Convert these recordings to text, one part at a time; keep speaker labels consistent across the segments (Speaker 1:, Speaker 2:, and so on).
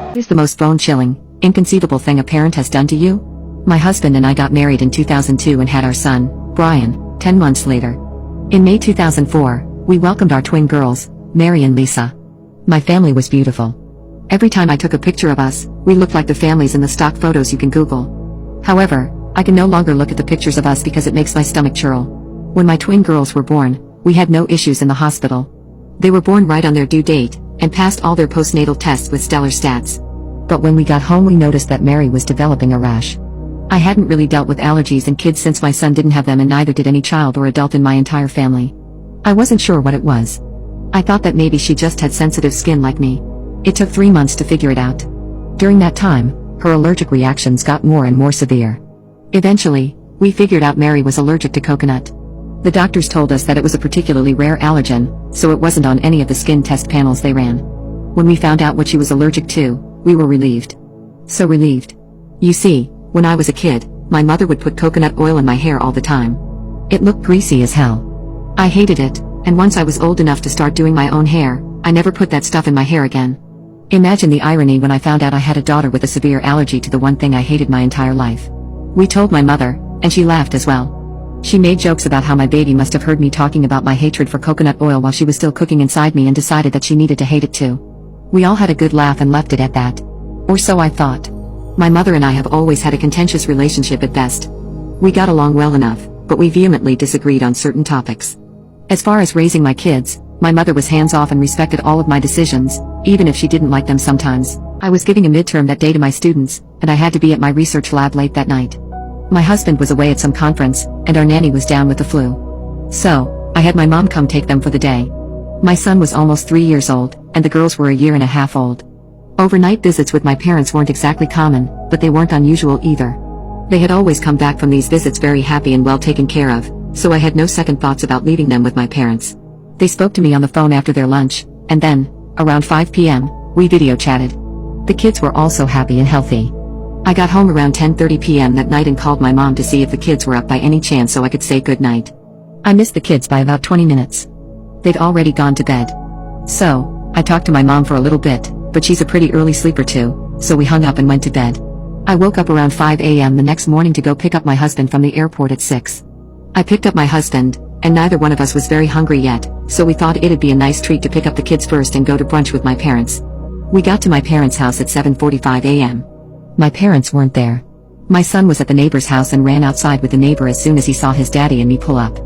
Speaker 1: What is the most bone-chilling, inconceivable thing a parent has done to you? My husband and I got married in 2002 and had our son, Brian, 10 months later. In May 2004, we welcomed our twin girls, Mary and Lisa. My family was beautiful. Every time I took a picture of us, we looked like the families in the stock photos you can Google. However, I can no longer look at the pictures of us because it makes my stomach churl. When my twin girls were born, we had no issues in the hospital. They were born right on their due date, and passed all their postnatal tests with stellar stats. But when we got home we noticed that Mary was developing a rash. I hadn't really dealt with allergies in kids since my son didn't have them, and neither did any child or adult in my entire family. I wasn't sure what it was. I thought that maybe she just had sensitive skin like me. It took 3 months to figure it out. During that time, her allergic reactions got more and more severe. Eventually, we figured out Mary was allergic to coconut. The doctors told us that it was a particularly rare allergen, so it wasn't on any of the skin test panels they ran. When we found out what she was allergic to, we were relieved. So relieved. You see, when I was a kid, my mother would put coconut oil in my hair all the time. It looked greasy as hell. I hated it, and once I was old enough to start doing my own hair, I never put that stuff in my hair again. Imagine the irony when I found out I had a daughter with a severe allergy to the one thing I hated my entire life. We told my mother, and she laughed as well. She made jokes about how my baby must have heard me talking about my hatred for coconut oil while she was still cooking inside me and decided that she needed to hate it too. We all had a good laugh and left it at that. Or so I thought. My mother and I have always had a contentious relationship at best. We got along well enough, but we vehemently disagreed on certain topics. As far as raising my kids, my mother was hands-off and respected all of my decisions, even if she didn't like them sometimes. I was giving a midterm that day to my students, and I had to be at my research lab late that night. My husband was away at some conference, and our nanny was down with the flu. So, I had my mom come take them for the day. My son was almost 3 years old, and the girls were a year and a half old. Overnight visits with my parents weren't exactly common, but they weren't unusual either. They had always come back from these visits very happy and well taken care of, so I had no second thoughts about leaving them with my parents. They spoke to me on the phone after their lunch, and then, around 5 p.m., we video chatted. The kids were also happy and healthy. I got home around 10:30 p.m. that night and called my mom to see if the kids were up by any chance so I could say goodnight. I missed the kids by about 20 minutes. They'd already gone to bed. So, I talked to my mom for a little bit, but she's a pretty early sleeper too, so we hung up and went to bed. I woke up around 5 a.m. the next morning to go pick up my husband from the airport at 6. I picked up my husband, and neither one of us was very hungry yet, so we thought it'd be a nice treat to pick up the kids first and go to brunch with my parents. We got to my parents' house at 7:45 a.m. My parents weren't there. My son was at the neighbor's house and ran outside with the neighbor as soon as he saw his daddy and me pull up.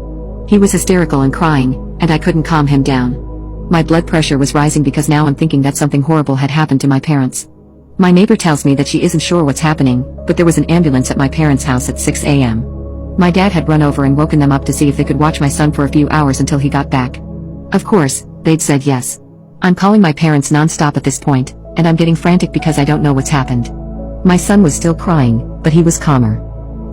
Speaker 1: He was hysterical and crying, and I couldn't calm him down. My blood pressure was rising because now I'm thinking that something horrible had happened to my parents. My neighbor tells me that she isn't sure what's happening, but there was an ambulance at my parents' house at 6 a.m. My dad had run over and woken them up to see if they could watch my son for a few hours until he got back. Of course, they'd said yes. I'm calling my parents non-stop at this point, and I'm getting frantic because I don't know what's happened. My son was still crying, but he was calmer.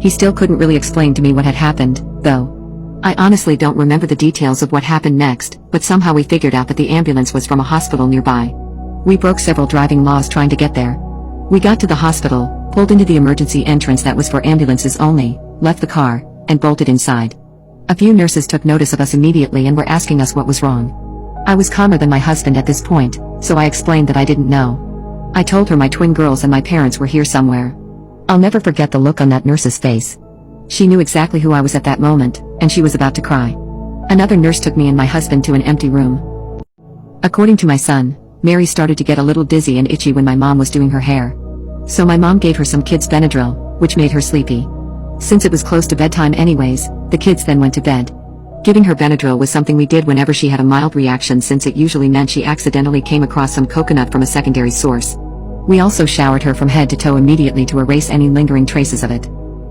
Speaker 1: He still couldn't really explain to me what had happened, though. I honestly don't remember the details of what happened next, but somehow we figured out that the ambulance was from a hospital nearby. We broke several driving laws trying to get there. We got to the hospital, pulled into the emergency entrance that was for ambulances only, left the car, and bolted inside. A few nurses took notice of us immediately and were asking us what was wrong. I was calmer than my husband at this point, so I explained that I didn't know. I told her my twin girls and my parents were here somewhere. I'll never forget the look on that nurse's face. She knew exactly who I was at that moment, and she was about to cry. Another nurse took me and my husband to an empty room. According to my son, Mary started to get a little dizzy and itchy when my mom was doing her hair. So my mom gave her some kids' Benadryl, which made her sleepy. Since it was close to bedtime anyways, the kids then went to bed. Giving her Benadryl was something we did whenever she had a mild reaction, since it usually meant she accidentally came across some coconut from a secondary source. We also showered her from head to toe immediately to erase any lingering traces of it.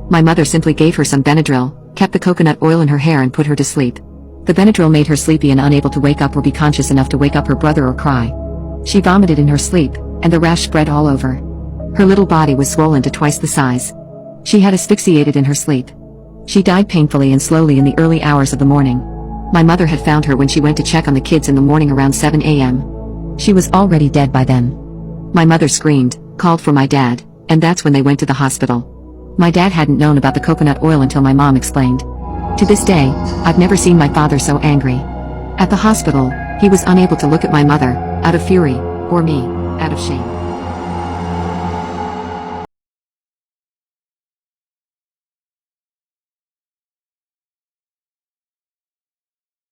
Speaker 1: My mother simply gave her some Benadryl, kept the coconut oil in her hair and put her to sleep. The Benadryl made her sleepy and unable to wake up or be conscious enough to wake up her brother or cry. She vomited in her sleep, and the rash spread all over. Her little body was swollen to twice the size. She had asphyxiated in her sleep. She died painfully and slowly in the early hours of the morning. My mother had found her when she went to check on the kids in the morning around 7 a.m. She was already dead by then. My mother screamed, called for my dad, and that's when they went to the hospital. My dad hadn't known about the coconut oil until my mom explained. To this day, I've never seen my father so angry. At the hospital, he was unable to look at my mother, out of fury, or me, out of shame.